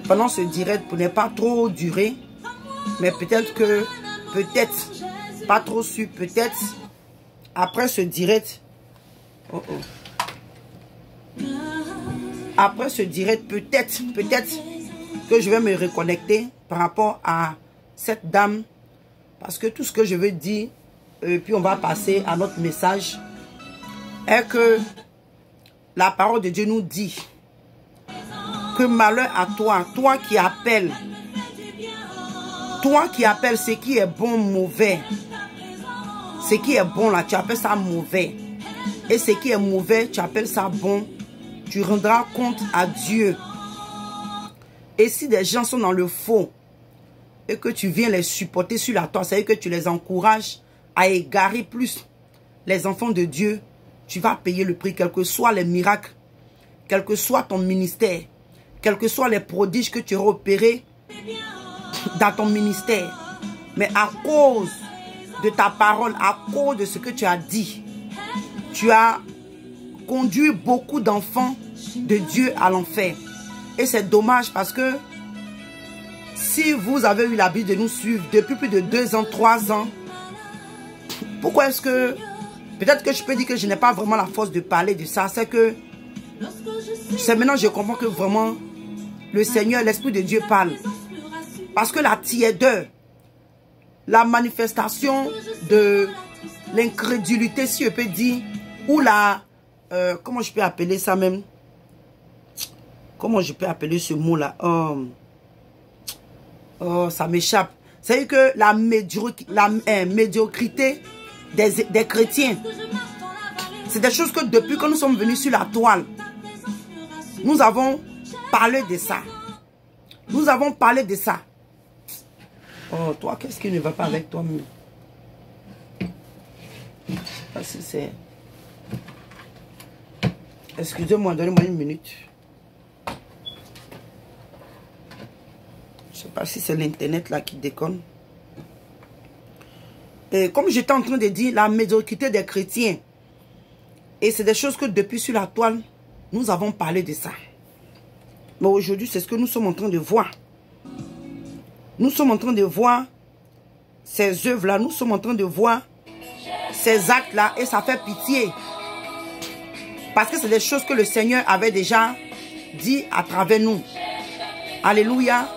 pendant ce direct pour ne pas trop durer. Mais peut-être que, pas trop sûr, peut-être après ce direct. Après ce direct, peut-être que je vais me reconnecter par rapport à cette dame. Parce que tout ce que je veux dire, puis on va passer à notre message, est que la parole de Dieu nous dit que malheur à toi, toi qui appelles ce qui est bon, mauvais. Ce qui est bon là, tu appelles ça mauvais. Et ce qui est mauvais, tu appelles ça bon. Tu rendras compte à Dieu. Et si des gens sont dans le faux et que tu viens les supporter sur la toile, c'est-à-dire que tu les encourages à égarer plus les enfants de Dieu, tu vas payer le prix, quels que soient les miracles, quel que soit ton ministère, quels que soient les prodiges que tu auras opérés dans ton ministère. Mais à cause de ta parole, à cause de ce que tu as dit, tu as conduit beaucoup d'enfants de Dieu à l'enfer. Et c'est dommage parce que si vous avez eu l'habitude de nous suivre depuis plus de 2 ans, 3 ans, pourquoi est-ce que, peut-être que je peux dire que je n'ai pas vraiment la force de parler de ça, c'est que, c'est maintenant que je comprends que vraiment, le Seigneur, l'Esprit de Dieu parle. Parce que la tiédeur, la manifestation de l'incrédulité, si je peux dire, ou la, comment je peux appeler ça même? Comment je peux appeler ce mot-là? Ça m'échappe. C'est que la médiocrité des chrétiens, c'est des choses que depuis que nous sommes venus sur la toile, nous avons parlé de ça. Nous avons parlé de ça. Oh, toi, qu'est-ce qui ne va pas avec toi? C'est... Excusez-moi, donnez-moi une minute. Je ne sais pas si c'est l'internet là qui déconne. Et comme j'étais en train de dire, la médiocrité des chrétiens. Et c'est des choses que depuis sur la toile, nous avons parlé de ça. Mais aujourd'hui, c'est ce que nous sommes en train de voir. Nous sommes en train de voir ces œuvres-là. Nous sommes en train de voir ces actes-là. Et ça fait pitié. Parce que c'est des choses que le Seigneur avait déjà dit à travers nous. Alléluia.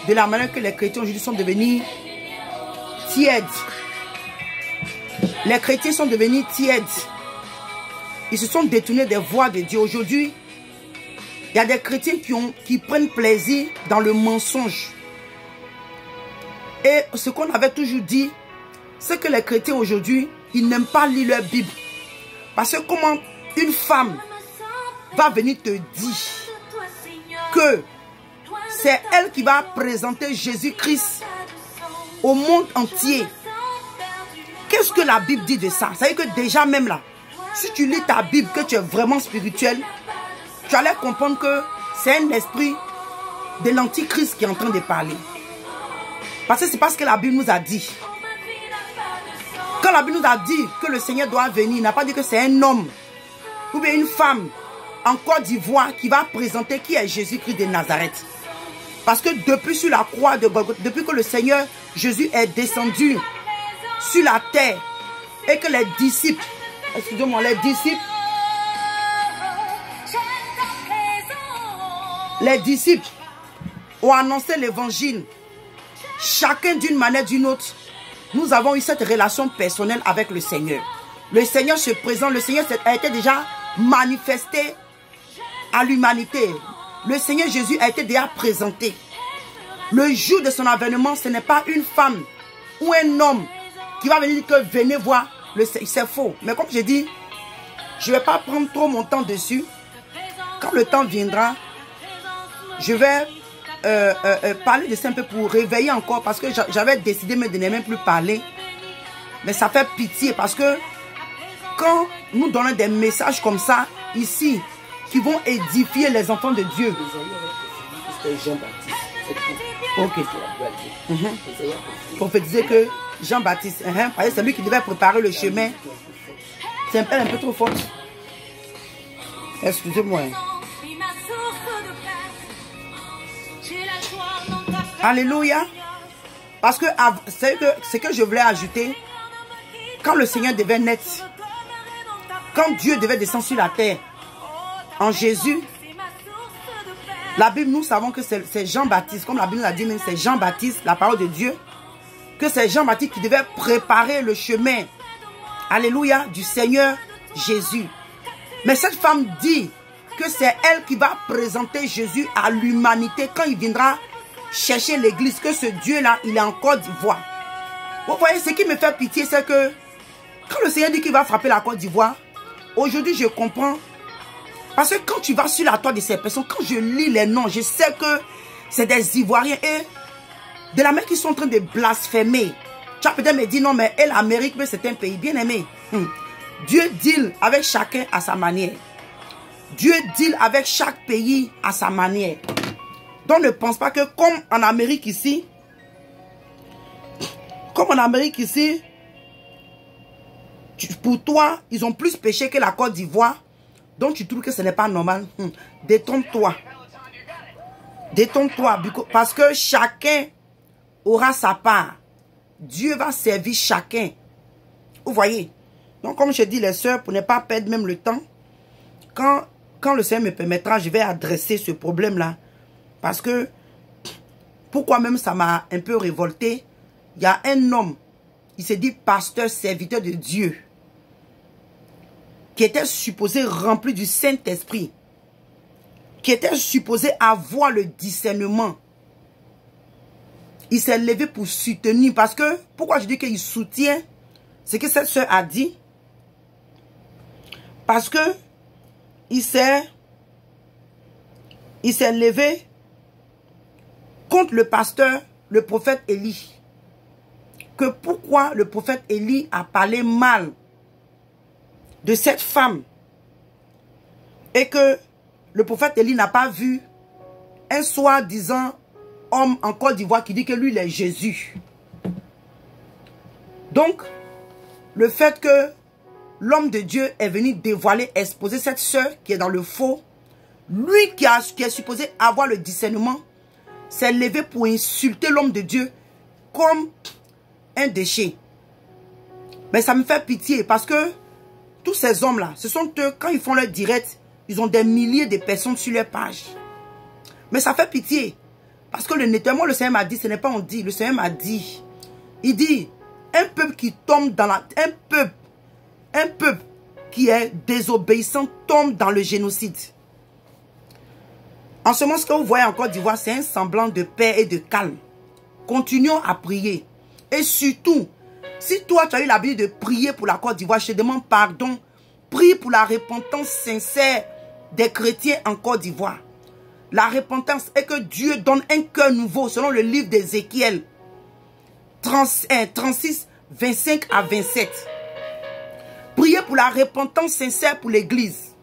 De la manière que les chrétiens aujourd'hui sont devenus tièdes. Les chrétiens sont devenus tièdes. Ils se sont détournés des voies de Dieu. Aujourd'hui, il y a des chrétiens qui prennent plaisir dans le mensonge. Et ce qu'on avait toujours dit, c'est que les chrétiens aujourd'hui, ils n'aiment pas lire leur Bible. Parce que comment une femme va venir te dire que c'est elle qui va présenter Jésus-Christ au monde entier. Qu'est-ce que la Bible dit de ça? Ça veut dire que déjà même là, si tu lis ta Bible, que tu es vraiment spirituel, tu allais comprendre que c'est un esprit de l'antichrist qui est en train de parler. Parce que c'est parce que la Bible nous a dit. Quand la Bible nous a dit que le Seigneur doit venir, il n'a pas dit que c'est un homme ou bien une femme en Côte d'Ivoire qui va présenter qui est Jésus-Christ de Nazareth. Parce que depuis sur la croix de Golgotha, depuis que le Seigneur Jésus est descendu sur la terre et que les disciples, excusez-moi, les disciples ont annoncé l'évangile, chacun d'une manière ou d'une autre, nous avons eu cette relation personnelle avec le Seigneur. Le Seigneur se présente, le Seigneur a été déjà manifesté à l'humanité. Le Seigneur Jésus a été déjà présenté. Le jour de son avènement, ce n'est pas une femme ou un homme qui va venir dire que venez voir. C'est faux. Mais comme je dis, je ne vais pas prendre trop mon temps dessus. Quand le temps viendra, je vais parler de ça un peu pour réveiller encore. Parce que j'avais décidé de ne même plus parler. Mais ça fait pitié parce que quand nous donnons des messages comme ça, ici, qui vont édifier les enfants de Dieu. Ok. Prophétiser que Jean-Baptiste, c'est lui qui devait préparer le chemin. C'est un peu trop fort. Excusez-moi. Alléluia. Parce que ce que je voulais ajouter, quand le Seigneur devait naître, quand Dieu devait descendre sur la terre, en Jésus, la Bible, nous savons que c'est Jean-Baptiste, comme la Bible nous a dit, même c'est Jean-Baptiste, la parole de Dieu, que c'est Jean-Baptiste qui devait préparer le chemin, alléluia, du Seigneur Jésus. Mais cette femme dit que c'est elle qui va présenter Jésus à l'humanité quand il viendra chercher l'église, que ce Dieu-là, il est en Côte d'Ivoire. Vous voyez, ce qui me fait pitié, c'est que quand le Seigneur dit qu'il va frapper la Côte d'Ivoire, aujourd'hui je comprends. Parce que quand tu vas sur la toile de ces personnes, quand je lis les noms, je sais que c'est des Ivoiriens et de la même qui sont en train de blasphémer. Tu vas peut-être me dire non, mais l'Amérique, c'est un pays bien aimé. Dieu deal avec chacun à sa manière. Dieu deal avec chaque pays à sa manière. Donc ne pense pas que comme en Amérique ici, pour toi, ils ont plus péché que la Côte d'Ivoire. Donc tu trouves que ce n'est pas normal. Détrompe-toi. Détrompe-toi. Parce que chacun aura sa part. Dieu va servir chacun. Vous voyez. Donc comme je dis les sœurs, pour ne pas perdre même le temps, quand le Seigneur me permettra, je vais adresser ce problème-là. Parce que, pourquoi même ça m'a un peu révolté, il y a un homme, il s'est dit pasteur, serviteur de Dieu, qui était supposé rempli du Saint-Esprit, qui était supposé avoir le discernement. Il s'est levé pour soutenir, parce que, pourquoi je dis qu'il soutient ce que cette soeur a dit? Parce que, il s'est levé contre le pasteur, le prophète Élie. Que pourquoi le prophète Élie a parlé mal de cette femme. Et que le prophète Élie n'a pas vu un soi-disant homme en Côte d'Ivoire qui dit que lui il est Jésus. Donc, le fait que l'homme de Dieu est venu dévoiler, exposer cette sœur qui est dans le faux, lui qui est supposé avoir le discernement, s'est levé pour insulter l'homme de Dieu comme un déchet. Mais ça me fait pitié parce que tous ces hommes-là, ce sont eux, quand ils font leur direct, ils ont des milliers de personnes sur leur page. Mais ça fait pitié. Parce que nettoiement, le Seigneur m'a dit, ce n'est pas on dit, le Seigneur m'a dit. Il dit, un peuple qui tombe dans la... Un peuple qui est désobéissant tombe dans le génocide. En ce moment, ce que vous voyez en Côte d'Ivoire, c'est un semblant de paix et de calme. Continuons à prier. Et surtout, si toi, tu as eu l'habitude de prier pour la Côte d'Ivoire, je te demande pardon. Prie pour la repentance sincère des chrétiens en Côte d'Ivoire. La repentance est que Dieu donne un cœur nouveau, selon le livre d'Ézéchiel 36, 25 à 27. Priez pour la repentance sincère pour l'Église.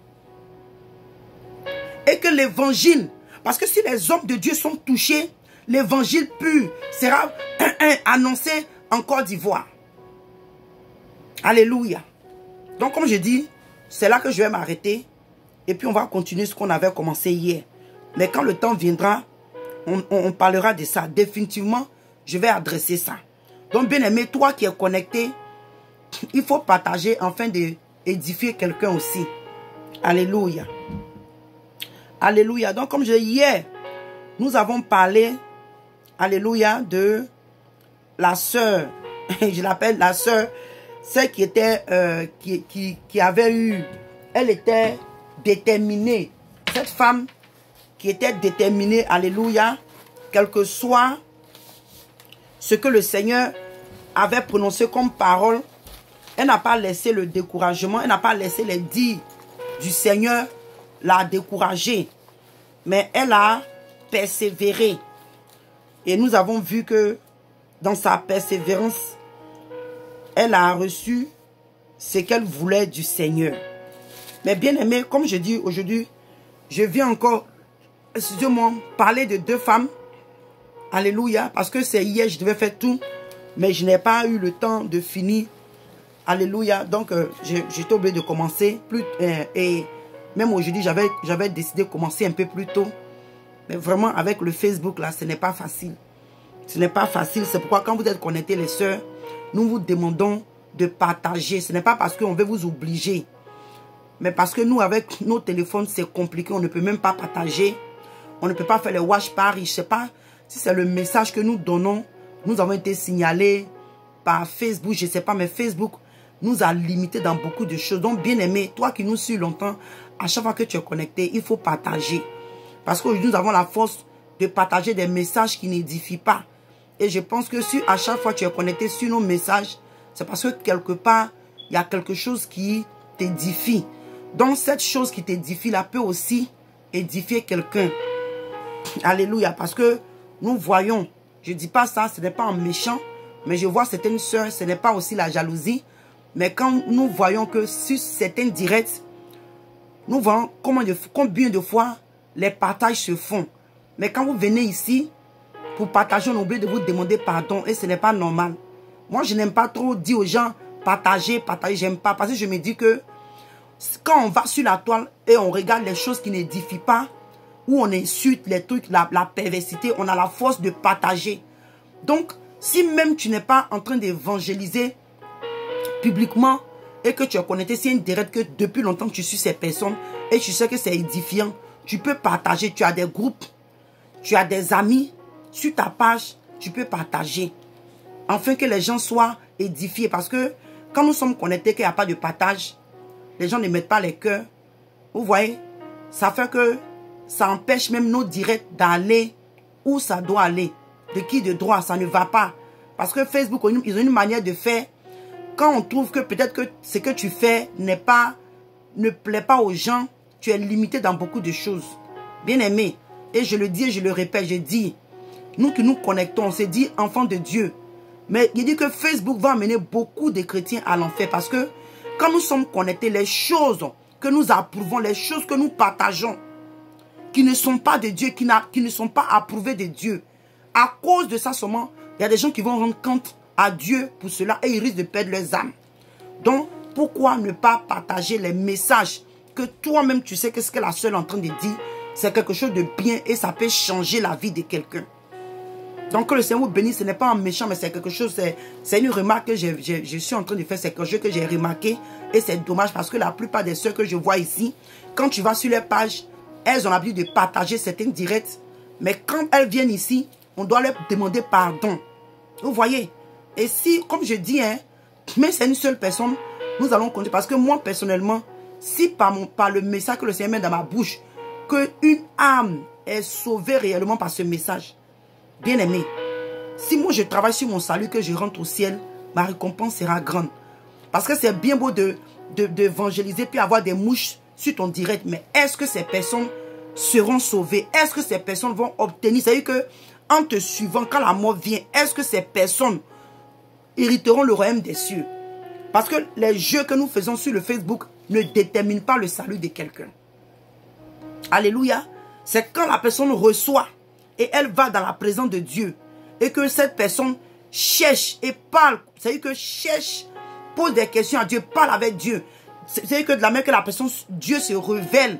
Et que l'évangile, parce que si les hommes de Dieu sont touchés, l'évangile pur sera annoncé en Côte d'Ivoire. Alléluia. Donc comme je dis, c'est là que je vais m'arrêter. Et puis on va continuer ce qu'on avait commencé hier. Mais quand le temps viendra, on parlera de ça. Définitivement, je vais adresser ça. Donc bien aimé, toi qui es connecté, il faut partager afin d'édifier quelqu'un aussi. Alléluia. Alléluia. Donc comme je disais hier, nous avons parlé, alléluia, de la sœur. Je l'appelle la sœur, celle qui était, qui avait eu, elle était déterminée. Cette femme qui était déterminée, alléluia, quel que soit ce que le Seigneur avait prononcé comme parole, elle n'a pas laissé le découragement, elle n'a pas laissé les dires du Seigneur la décourager. Mais elle a persévéré. Et nous avons vu que dans sa persévérance, elle a reçu ce qu'elle voulait du Seigneur. Mais bien aimé, comme je dis aujourd'hui, je viens encore, excusez-moi, parler de deux femmes. Alléluia. Parce que c'est hier, je devais faire tout. Mais je n'ai pas eu le temps de finir. Alléluia. Donc, j'étais obligé de commencer. Et même aujourd'hui, j'avais décidé de commencer un peu plus tôt. Mais vraiment, avec le Facebook, là, ce n'est pas facile. Ce n'est pas facile. C'est pourquoi quand vous êtes connectés, les sœurs, nous vous demandons de partager. Ce n'est pas parce qu'on veut vous obliger. Mais parce que nous, avec nos téléphones, c'est compliqué. On ne peut même pas partager. On ne peut pas faire les watch parties. Je ne sais pas si c'est le message que nous donnons. Nous avons été signalés par Facebook. Je ne sais pas, mais Facebook nous a limités dans beaucoup de choses. Donc, bien aimé, toi qui nous suis longtemps, à chaque fois que tu es connecté, il faut partager. Parce qu'aujourd'hui, nous avons la force de partager des messages qui n'édifient pas. Et je pense que si à chaque fois tu es connecté sur nos messages, c'est parce que quelque part, il y a quelque chose qui t'édifie. Donc, cette chose qui t'édifie là peut aussi édifier quelqu'un. Alléluia. Parce que nous voyons, je ne dis pas ça, ce n'est pas en méchant, mais je vois certaines sœurs, ce n'est pas aussi la jalousie. Mais quand nous voyons que sur certains directs, nous voyons combien de fois les partages se font. Mais quand vous venez ici, pour partager, on oublie de vous demander pardon et ce n'est pas normal. Moi, je n'aime pas trop dire aux gens partager, j'aime pas. Parce que je me dis que quand on va sur la toile et on regarde les choses qui n'édifient pas, où on insulte les trucs, la perversité, on a la force de partager. Donc, si même tu n'es pas en train d'évangéliser publiquement et que tu es connecté, c'est une direct que depuis longtemps tu suis ces personnes et tu sais que c'est édifiant, tu peux partager. Tu as des groupes, tu as des amis. Sur ta page, tu peux partager. Afin que les gens soient édifiés. Parce que quand nous sommes connectés, qu'il n'y a pas de partage, les gens ne mettent pas les cœurs. Vous voyez, ça fait que ça empêche même nos directs d'aller où ça doit aller. De qui de droit, ça ne va pas. Parce que Facebook, ils ont une manière de faire. Quand on trouve que peut-être que ce que tu fais ne plaît pas aux gens, tu es limité dans beaucoup de choses. Bien aimé. Et je le dis et je le répète, je dis, nous qui nous connectons, on s'est dit enfants de Dieu. Mais il dit que Facebook va amener beaucoup de chrétiens à l'enfer. Parce que quand nous sommes connectés, les choses que nous approuvons, les choses que nous partageons, qui ne sont pas de Dieu, qui ne sont pas approuvées de Dieu, à cause de ça seulement, il y a des gens qui vont rendre compte à Dieu pour cela et ils risquent de perdre leurs âmes. Donc, pourquoi ne pas partager les messages que toi-même tu sais que ce que la sœur est en train de dire, c'est quelque chose de bien et ça peut changer la vie de quelqu'un. Donc, que le Seigneur vous bénisse, ce n'est pas un méchant, mais c'est quelque chose, c'est une remarque que je suis en train de faire, c'est quelque chose que j'ai remarqué. Et c'est dommage parce que la plupart des sœurs que je vois ici, quand tu vas sur les pages, elles ont l'habitude de partager certaines directs. Mais quand elles viennent ici, on doit leur demander pardon. Vous voyez? Et si, comme je dis, hein, mais c'est une seule personne, nous allons compter. Parce que moi, personnellement, si par le message que le Seigneur met dans ma bouche, qu'une âme est sauvée réellement par ce message, bien aimé, si moi je travaille sur mon salut, que je rentre au ciel, ma récompense sera grande. Parce que c'est bien beau d'évangéliser puis avoir des mouches sur ton direct. Mais est-ce que ces personnes seront sauvées? Est-ce que ces personnes vont obtenir? C'est-à-dire que en te suivant, quand la mort vient, est-ce que ces personnes hériteront le royaume des cieux? Parce que les jeux que nous faisons sur le Facebook ne déterminent pas le salut de quelqu'un. Alléluia. C'est quand la personne reçoit et elle va dans la présence de Dieu et que cette personne cherche et parle, c'est-à-dire que cherche, pose des questions à Dieu, parle avec Dieu. C'est-à-dire que de la même que la personne, Dieu se révèle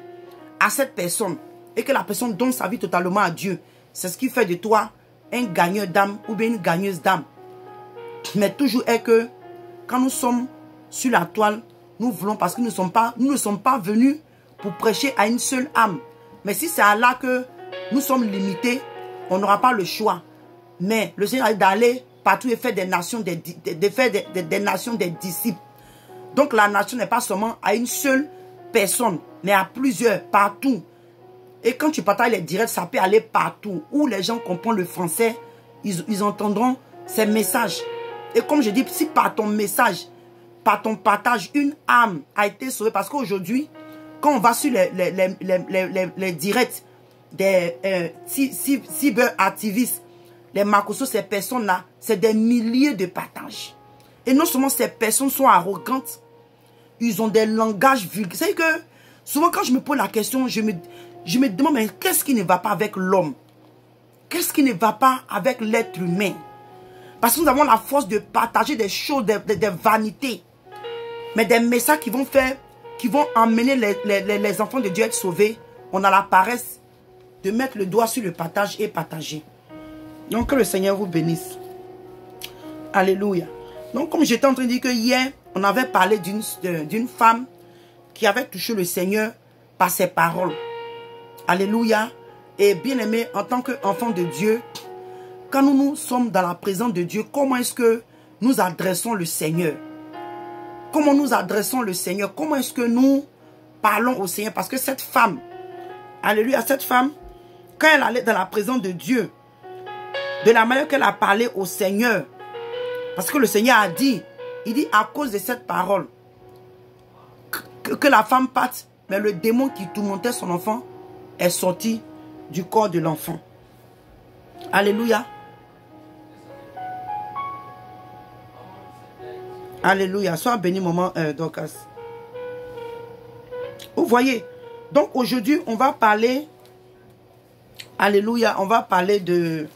à cette personne et que la personne donne sa vie totalement à Dieu. C'est ce qui fait de toi un gagneur d'âme ou bien une gagneuse d'âme. Mais toujours est que quand nous sommes sur la toile, nous voulons parce que nous ne sommes pas venus pour prêcher à une seule âme. Mais si c'est à là que nous sommes limités, on n'aura pas le choix. Mais le Seigneur a dit d'aller partout et faire des nations des nations des disciples. Donc la nation n'est pas seulement à une seule personne, mais à plusieurs, partout. Et quand tu partages les directs, ça peut aller partout. Où les gens comprennent le français, ils entendront ces messages. Et comme je dis, si par ton message, par ton partage, une âme a été sauvée. Parce qu'aujourd'hui, quand on va sur les directs des cyberactivistes, les Makoso, ces personnes-là, c'est des milliers de partages. Et non seulement ces personnes sont arrogantes, ils ont des langages vulgaires. C'est que souvent quand je me pose la question, je me demande, mais qu'est-ce qui ne va pas avec l'homme? Qu'est-ce qui ne va pas avec l'être humain? Parce que nous avons la force de partager des choses, des vanités. Mais des messages qui vont emmener les enfants de Dieu à être sauvés. On a la paresse de mettre le doigt sur le partage et partager. Donc, que le Seigneur vous bénisse. Alléluia. Donc, comme j'étais en train de dire que hier, on avait parlé d'une femme qui avait touché le Seigneur par ses paroles. Alléluia. Et bien aimé, en tant qu'enfant de Dieu, quand nous sommes dans la présence de Dieu, comment est-ce que nous adressons le Seigneur? Comment nous adressons le Seigneur? Comment est-ce que nous parlons au Seigneur? Parce que cette femme, alléluia, cette femme, quand elle allait dans la présence de Dieu, de la manière qu'elle a parlé au Seigneur, parce que le Seigneur a dit, il dit à cause de cette parole, que la femme parte, mais le démon qui tourmentait son enfant est sorti du corps de l'enfant. Alléluia. Alléluia. Sois béni, maman Dorcas. Vous voyez. Donc aujourd'hui, on va parler. Alléluia. On va parler de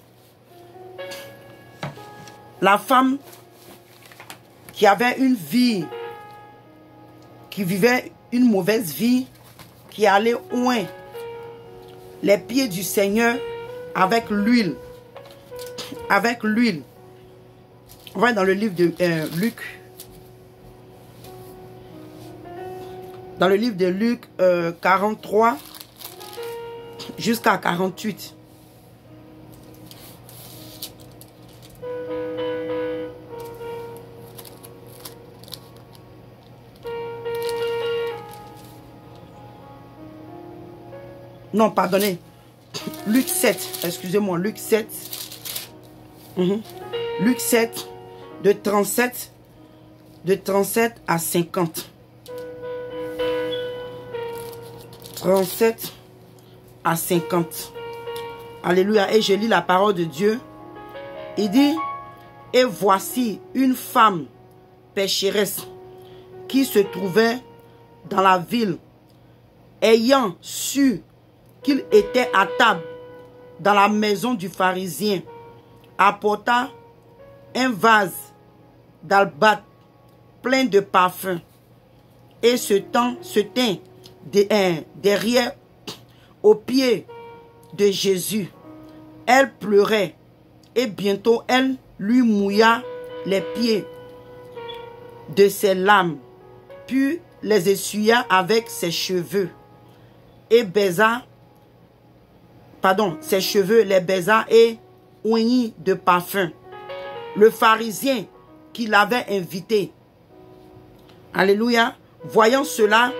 la femme qui avait une vie, qui vivait une mauvaise vie, qui allait oint les pieds du Seigneur avec l'huile. Avec l'huile. On va dans le livre de Luc. Dans le livre de Luc 43 jusqu'à 48. Non, pardonnez. Luc 7, excusez-moi, Luc 7. Luc 7, de 37 à 50. 37 à 50. Alléluia. Et je lis la parole de Dieu. Il dit, et voici une femme pécheresse qui se trouvait dans la ville, ayant su qu'il était à table dans la maison du pharisien, apporta un vase d'albâtre plein de parfums et se tint derrière aux pieds de Jésus. Elle pleurait et bientôt elle lui mouilla les pieds de ses larmes, puis les essuya avec ses cheveux et baisa, ses cheveux les baisa et oignit de parfum. Le pharisien qui l'avait invité, alléluia, voyant cela,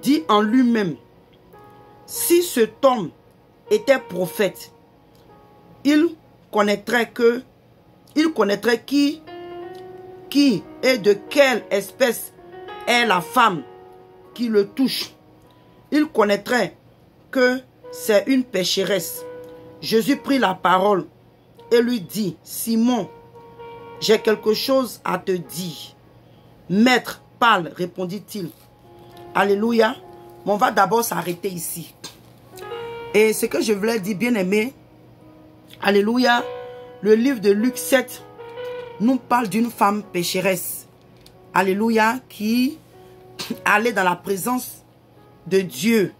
dit en lui-même, si cet homme était prophète, il connaîtrait qui et de quelle espèce est la femme qui le touche. Il connaîtrait que c'est une pécheresse. Jésus prit la parole et lui dit, Simon, j'ai quelque chose à te dire. Maître, parle, répondit-il. Alléluia. Mais on va d'abord s'arrêter ici. Et ce que je voulais dire, bien aimé, alléluia, le livre de Luc 7 nous parle d'une femme pécheresse. Alléluia, qui allait dans la présence de Dieu.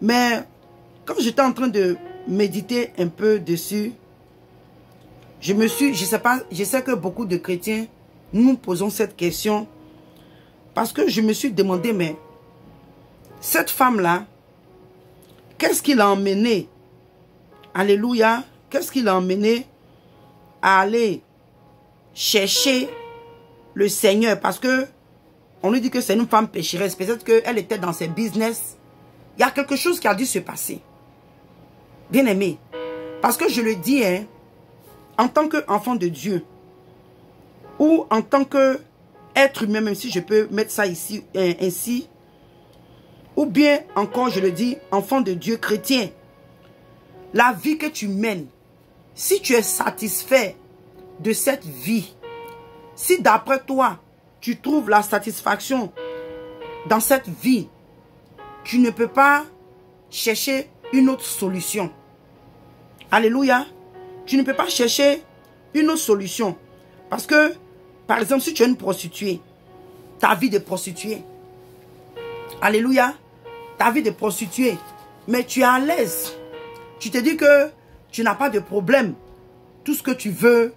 Mais quand j'étais en train de méditer un peu dessus, je sais que beaucoup de chrétiens nous posons cette question parce que je me suis demandé, mais cette femme-là, qu'est-ce qui l'a emmené? Alléluia. Qu'est-ce qui l'a emmené à aller chercher le Seigneur? Parce que on lui dit que c'est une femme pécheresse. Peut-être qu'elle était dans ses business. Il y a quelque chose qui a dû se passer. Bien aimé. Parce que je le dis, hein, en tant qu'enfant de Dieu, ou en tant qu'être humain, même si je peux mettre ça ici, ainsi, ou bien encore, je le dis, enfant de Dieu chrétien, la vie que tu mènes, si tu es satisfait de cette vie, si d'après toi, tu trouves la satisfaction dans cette vie, tu ne peux pas chercher une autre solution. Alléluia. Tu ne peux pas chercher une autre solution. Parce que, par exemple, si tu es une prostituée, ta vie de prostituée, alléluia, ta vie de prostituée, mais tu es à l'aise. Tu te dis que tu n'as pas de problème. Tout ce que tu veux,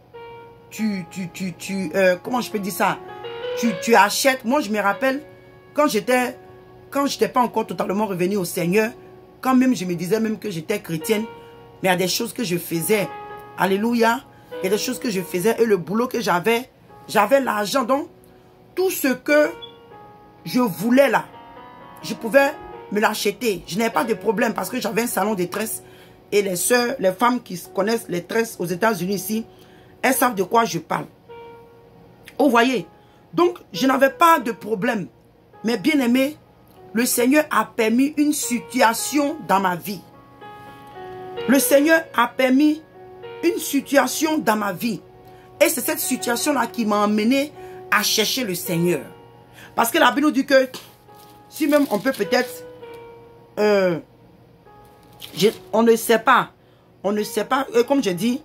comment je peux dire ça? Tu achètes. Moi, je me rappelle, quand j'étais pas encore totalement revenu au Seigneur, quand même je me disais même que j'étais chrétienne, mais il y a des choses que je faisais. Alléluia. Il y a des choses que je faisais et le boulot que j'avais l'argent. Donc, tout ce que je voulais là, je pouvais me l'acheter. Je n'avais pas de problème parce que j'avais un salon de tresse. Et les sœurs, les femmes qui connaissent les tresses aux États-Unis ici, elles savent de quoi je parle. Vous voyez? Donc, je n'avais pas de problème. Mais bien aimé, le Seigneur a permis une situation dans ma vie. Le Seigneur a permis une situation dans ma vie. Et c'est cette situation-là qui m'a emmené à chercher le Seigneur. Parce que la Bible nous dit que si même on peut peut-être... on ne sait pas. On ne sait pas, comme je dis,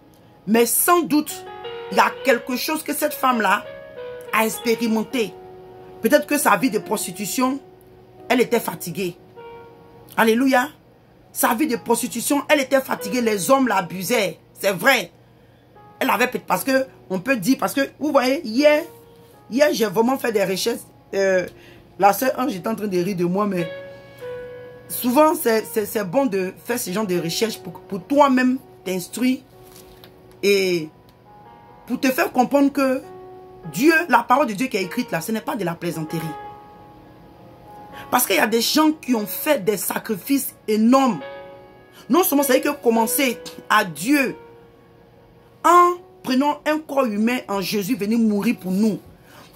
mais sans doute, il y a quelque chose que cette femme-là a expérimenté. Peut-être que sa vie de prostitution, elle était fatiguée. Alléluia. Sa vie de prostitution, elle était fatiguée. Les hommes l'abusaient. C'est vrai. Elle avait peut-être, parce que, on peut dire, parce que, vous voyez, hier j'ai vraiment fait des recherches. La sœur Ange est en train de rire de moi, mais souvent, c'est bon de faire ce genre de recherches pour toi-même t'instruire et pour te faire comprendre que Dieu, la parole de Dieu qui est écrite là, ce n'est pas de la plaisanterie. Parce qu'il y a des gens qui ont fait des sacrifices énormes. Non seulement c'est que commencer à Dieu en prenant un corps humain en Jésus venir mourir pour nous.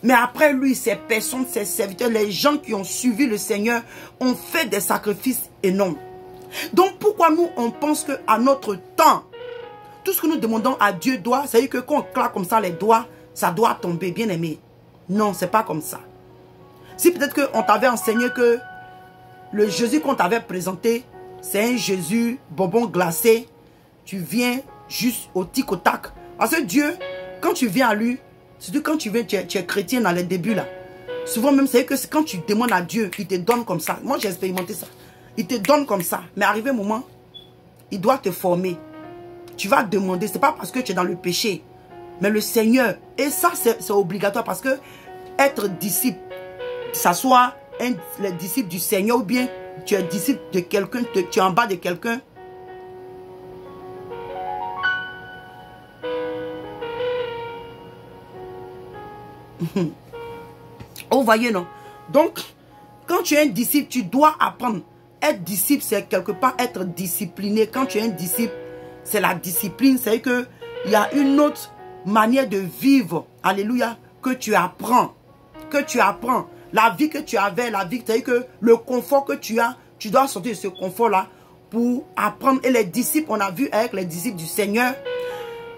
Mais après lui, ces personnes, ces serviteurs, les gens qui ont suivi le Seigneur ont fait des sacrifices énormes. Donc pourquoi nous, on pense qu'à notre temps, tout ce que nous demandons à Dieu doit, c'est-à-dire que quand on claque comme ça les doigts, ça doit tomber, bien aimé. Non, c'est pas comme ça. Si peut-être qu'on t'avait enseigné que le Jésus qu'on t'avait présenté, c'est un Jésus bonbon glacé, tu viens juste au tic au tac. Parce que Dieu, quand tu viens à lui, surtout quand tu viens, tu es chrétien dans les débuts là. Souvent même, c'est que quand tu demandes à Dieu, il te donne comme ça. Moi, j'ai expérimenté ça. Il te donne comme ça. Mais arrivé un moment, il doit te former. Tu vas demander. Ce n'est pas parce que tu es dans le péché. Mais le Seigneur. Et ça, c'est obligatoire. Parce que être disciple, que ce soit le disciple du Seigneur ou bien tu es disciple de quelqu'un, tu es en bas de quelqu'un. Vous voyez, non? Donc, quand tu es un disciple, tu dois apprendre. Être disciple, c'est quelque part être discipliné. Quand tu es un disciple, c'est la discipline. C'est qu'il y a une autre manière de vivre. Alléluia. Que tu apprends. Que tu apprends. La vie que tu avais, la vie, c'est-à-dire que le confort que tu as, tu dois sortir de ce confort-là pour apprendre. Et les disciples, on a vu avec les disciples du Seigneur,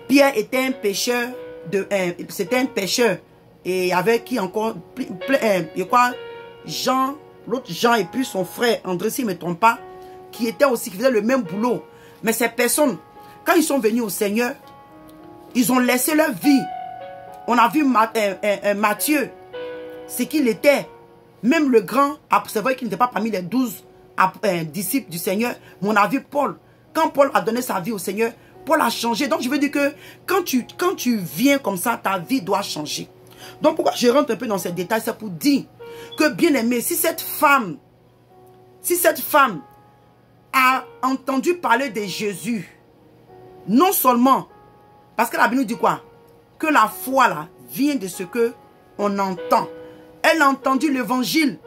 Pierre était un pécheur. C'était un pécheur. Et avec qui encore, Jean, l'autre Jean et puis son frère, André, si je ne me trompe pas, qui faisaient le même boulot. Mais ces personnes, quand ils sont venus au Seigneur, ils ont laissé leur vie. On a vu Matthieu, ce qu'il était. Même le grand, c'est vrai qu'il n'était pas parmi les 12 disciples du Seigneur, mais on a vu Paul. Quand Paul a donné sa vie au Seigneur, Paul a changé. Donc je veux dire que quand tu viens comme ça, ta vie doit changer. Donc pourquoi je rentre un peu dans ces détails, c'est pour dire que bien aimé, si cette femme a entendu parler de Jésus, non seulement, parce que la Bible nous dit quoi? Que la foi là vient de ce que on entend. Elle a entendu l'évangile.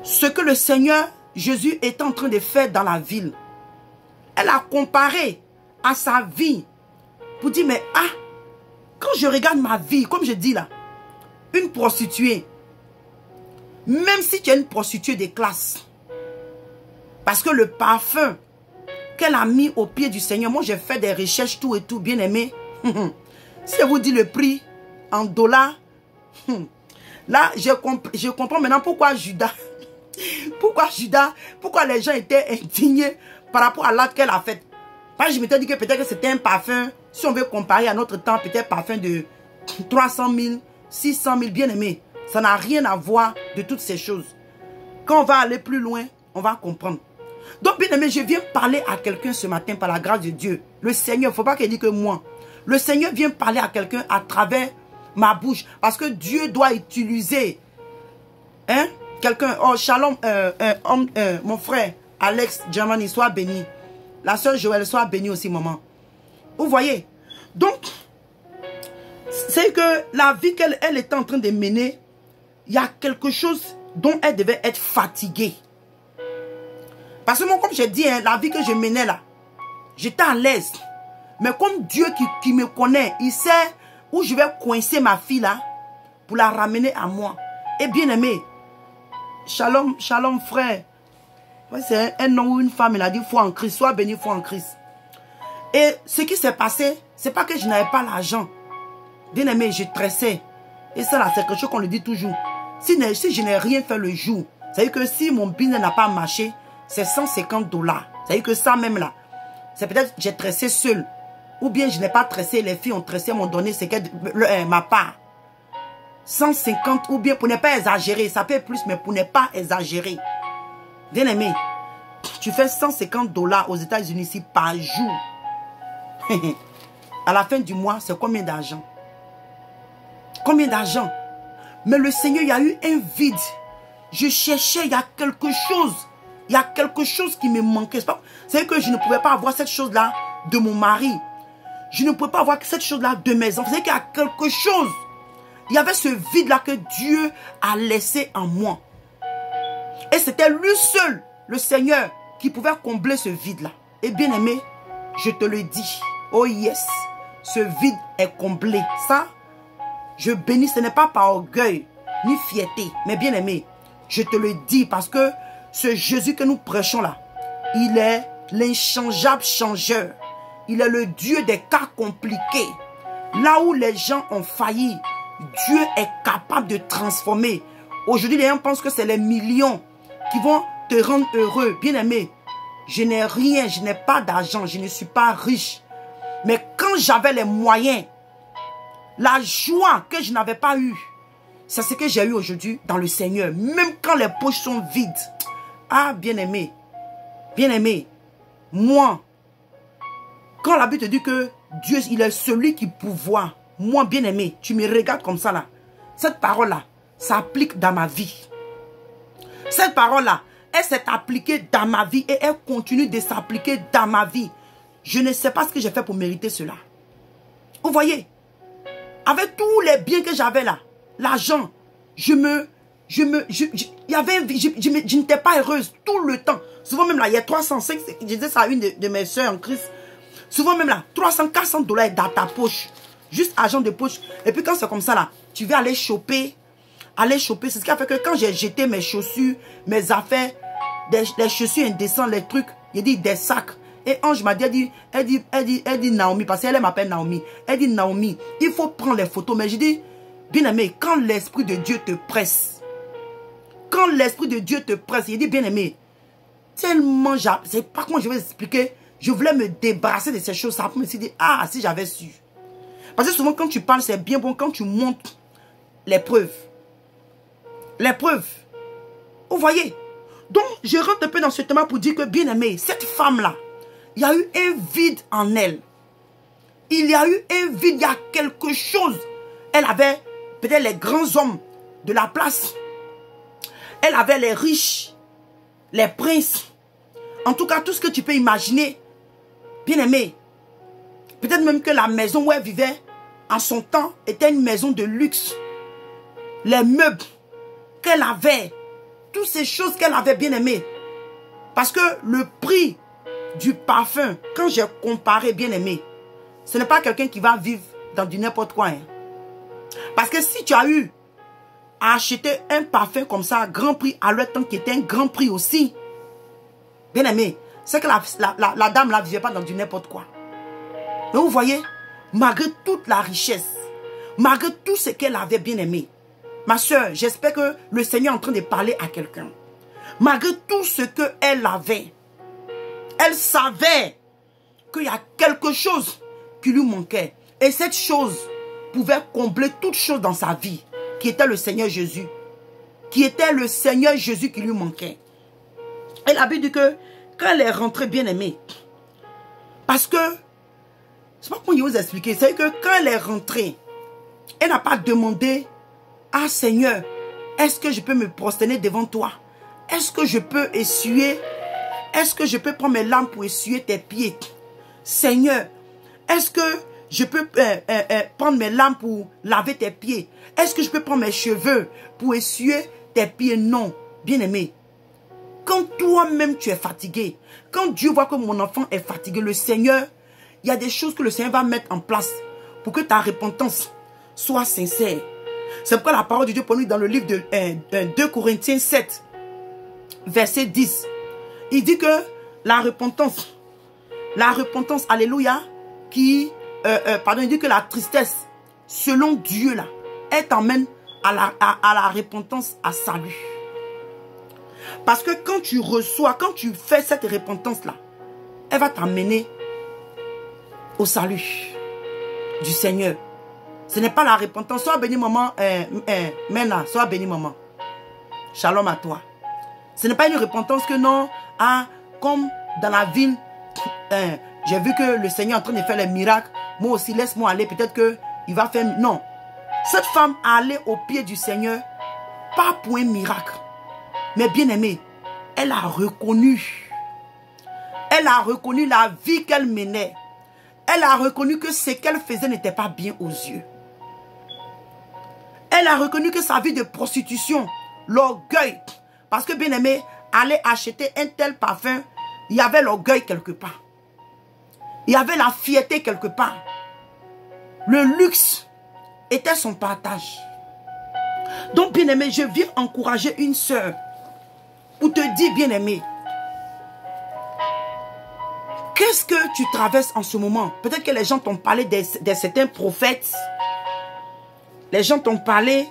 Ce que le Seigneur Jésus est en train de faire dans la ville. Elle a comparé à sa vie pour dire, mais ah, quand je regarde ma vie, comme je dis là, une prostituée, même si tu es une prostituée de classe, parce que le parfum qu'elle a mis au pied du Seigneur, moi j'ai fait des recherches tout et tout, bien aimé. Si je vous dis le prix en dollars, là je comprends maintenant pourquoi Judas, pourquoi les gens étaient indignés par rapport à l'acte qu'elle a fait. Parce que je m'étais dit que peut-être que c'était un parfum, si on veut comparer à notre temps, peut-être parfum de 300 000, 600 000, bien aimé. Ça n'a rien à voir de toutes ces choses. Quand on va aller plus loin, on va comprendre. Donc, bien aimé, je viens parler à quelqu'un ce matin par la grâce de Dieu. Le Seigneur, il ne faut pas qu'il dise que moi. Le Seigneur vient parler à quelqu'un à travers ma bouche. Parce que Dieu doit utiliser quelqu'un. Oh, shalom, mon frère Alex Germany, sois béni. La sœur Joël, sois bénie aussi, maman. Vous voyez? Donc, c'est que la vie qu'elle était en train de mener, il y a quelque chose dont elle devait être fatiguée. Parce que moi, comme j'ai dit, la vie que je menais là, j'étais à l'aise. Mais comme Dieu qui me connaît, il sait où je vais coincer ma fille là, pour la ramener à moi. Et bien aimé, shalom, shalom frère. C'est un homme ou une femme, il a dit, foi en Christ, sois béni, foi en Christ. Et ce qui s'est passé, c'est pas que je n'avais pas l'argent. Bien aimé, je tressais. Et ça là, c'est quelque chose qu'on le dit toujours. Si je n'ai rien fait le jour, c'est-à-dire que si mon business n'a pas marché, c'est 150 $. C'est-à-dire que ça même là, c'est peut-être j'ai tressé seul. Ou bien je n'ai pas tressé, les filles ont tressé, m'ont donné ce qu'elle, ma part. 150 ou bien pour ne pas exagérer, ça fait plus, mais pour ne pas exagérer. Bien aimé, tu fais 150 $ aux États-Unis ici par jour. À la fin du mois, c'est combien d'argent? Combien d'argent? Mais le Seigneur, il y a eu un vide. Je cherchais, il y a quelque chose. Il y a quelque chose qui me manquait. C'est que je ne pouvais pas avoir cette chose-là de mon mari. Je ne pouvais pas avoir cette chose-là de mes enfants. C'est qu'il y a quelque chose. Il y avait ce vide-là que Dieu a laissé en moi. Et c'était lui seul, le Seigneur, qui pouvait combler ce vide-là. Et bien aimé, je te le dis. Oh yes, ce vide est comblé. Ça, je bénis, ce n'est pas par orgueil, ni fierté. Mais bien aimé, je te le dis parce que ce Jésus que nous prêchons là, il est l'inchangeable changeur. Il est le Dieu des cas compliqués. Là où les gens ont failli, Dieu est capable de transformer. Aujourd'hui, les gens pensent que c'est les millions qui vont te rendre heureux. Bien aimé, je n'ai rien, je n'ai pas d'argent, je ne suis pas riche. Mais quand j'avais les moyens, la joie que je n'avais pas eue, c'est ce que j'ai eu aujourd'hui dans le Seigneur. Même quand les poches sont vides. Ah, bien aimé, moi, quand la Bible te dit que Dieu, il est celui qui pourvoit, moi, bien aimé, tu me regardes comme ça là. Cette parole-là s'applique dans ma vie. Cette parole-là, elle s'est appliquée dans ma vie et elle continue de s'appliquer dans ma vie. Je ne sais pas ce que j'ai fait pour mériter cela. Vous voyez, avec tous les biens que j'avais là, l'argent, je n'étais pas heureuse tout le temps. Souvent même là, il y a 305, je disais ça à une de mes soeurs en Christ. Souvent même là, 300, 400 $ dans ta poche. Juste argent de poche. Et puis quand c'est comme ça là, tu vas aller choper. C'est ce qui a fait que quand j'ai jeté mes chaussures, mes affaires, des chaussures indécentes, les trucs, il dit des sacs. Et Ange m'a dit, elle dit Naomi, parce qu'elle m'appelle Naomi. Elle dit Naomi, il faut prendre les photos. Mais je dis, bien aimé, quand l'Esprit de Dieu te presse, il dit, bien aimé, tellement, c'est pas comment je vais expliquer, je voulais me débarrasser de ces choses. Ça me dit, ah, si j'avais su. Parce que souvent, quand tu parles, c'est bien bon quand tu montres les preuves. Les preuves. Vous voyez? Donc, je rentre un peu dans ce thème pour dire que, bien aimé, cette femme-là, il y a eu un vide en elle. Il y a eu un vide, il y a quelque chose. Elle avait peut-être les grands hommes de la place. Elle avait les riches, les princes. En tout cas, tout ce que tu peux imaginer. Bien aimé. Peut-être même que la maison où elle vivait, en son temps, était une maison de luxe. Les meubles qu'elle avait, toutes ces choses qu'elle avait bien aimées. Parce que le prix du parfum, quand j'ai comparé bien aimé, ce n'est pas quelqu'un qui va vivre dans du n'importe quoi. Hein. Parce que si tu as eu à acheter un parfum comme ça, grand prix, à leur temps qui était un grand prix aussi, bien aimé, c'est que la dame là ne vivait pas dans du n'importe quoi. Mais vous voyez, malgré toute la richesse, malgré tout ce qu'elle avait bien aimé, ma soeur, j'espère que le Seigneur est en train de parler à quelqu'un. Malgré tout ce qu'elle avait, elle savait qu'il y a quelque chose qui lui manquait. Et cette chose pouvait combler toute chose dans sa vie, qui était le Seigneur Jésus. Qui était le Seigneur Jésus qui lui manquait. Et la Bible dit que quand elle est rentrée, bien aimée, parce que, je sais pas comment je vais vous expliquer, c'est que quand elle est rentrée, elle n'a pas demandé, ah Seigneur, est-ce que je peux me prosterner devant toi? Est-ce que je peux essuyer? Est-ce que je peux prendre mes larmes pour essuyer tes pieds? Seigneur, est-ce que je peux prendre mes larmes pour laver tes pieds? Est-ce que je peux prendre mes cheveux pour essuyer tes pieds? Non, bien-aimé. Quand toi-même tu es fatigué, quand Dieu voit que mon enfant est fatigué, le Seigneur, il y a des choses que le Seigneur va mettre en place pour que ta repentance soit sincère. C'est pourquoi la parole de Dieu pour nous dans le livre de 2 Corinthiens 7, verset 10, il dit que la repentance, alléluia, il dit que la tristesse, selon Dieu là, elle t'emmène à la repentance, à salut. Parce que quand tu reçois, quand tu fais cette repentance là, elle va t'amener au salut du Seigneur. Ce n'est pas la repentance. Sois béni maman, Mena, sois béni maman. Shalom à toi. Ce n'est pas une repentance que non, ah, comme dans la ville, j'ai vu que le Seigneur est en train de faire les miracles. Moi aussi, laisse-moi aller. Peut-être qu'il va faire... Non. Cette femme allait au pied du Seigneur, pas pour un miracle. Mais bien aimé, elle a reconnu. Elle a reconnu la vie qu'elle menait. Elle a reconnu que ce qu'elle faisait n'était pas bien aux yeux. Elle a reconnu que sa vie de prostitution, l'orgueil, parce que bien aimé, aller acheter un tel parfum, il y avait l'orgueil quelque part. Il y avait la fierté quelque part. Le luxe était son partage. Donc bien aimé, je viens encourager une sœur pour te dire bien aimé, qu'est-ce que tu traverses en ce moment? Peut-être que les gens t'ont parlé de certains prophètes. Les gens t'ont parlé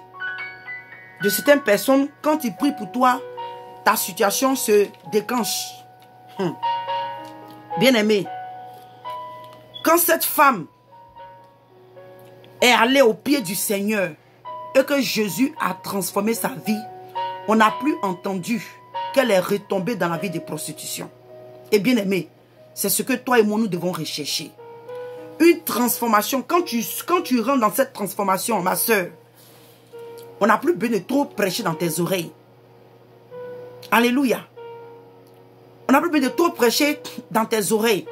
de certaines personnes. Quand ils prient pour toi, ta situation se déclenche. Bien aimé, quand cette femme est allée au pied du Seigneur et que Jésus a transformé sa vie, on n'a plus entendu qu'elle est retombée dans la vie de prostitution. Et bien aimé, c'est ce que toi et moi nous devons rechercher. Une transformation. Quand tu rentres dans cette transformation, ma soeur, on n'a plus besoin de trop prêcher dans tes oreilles. Alléluia. On n'a plus besoin de trop prêcher dans tes oreilles.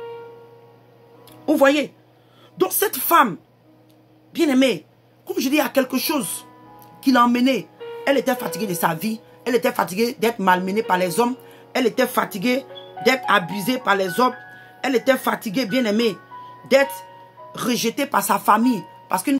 Vous voyez? Donc cette femme, bien aimée, comme je dis, il y a quelque chose qui l'a emmenée. Elle était fatiguée de sa vie. Elle était fatiguée d'être malmenée par les hommes. Elle était fatiguée d'être abusée par les hommes. Elle était fatiguée, bien aimée, d'être rejetée par sa famille. Parce qu'une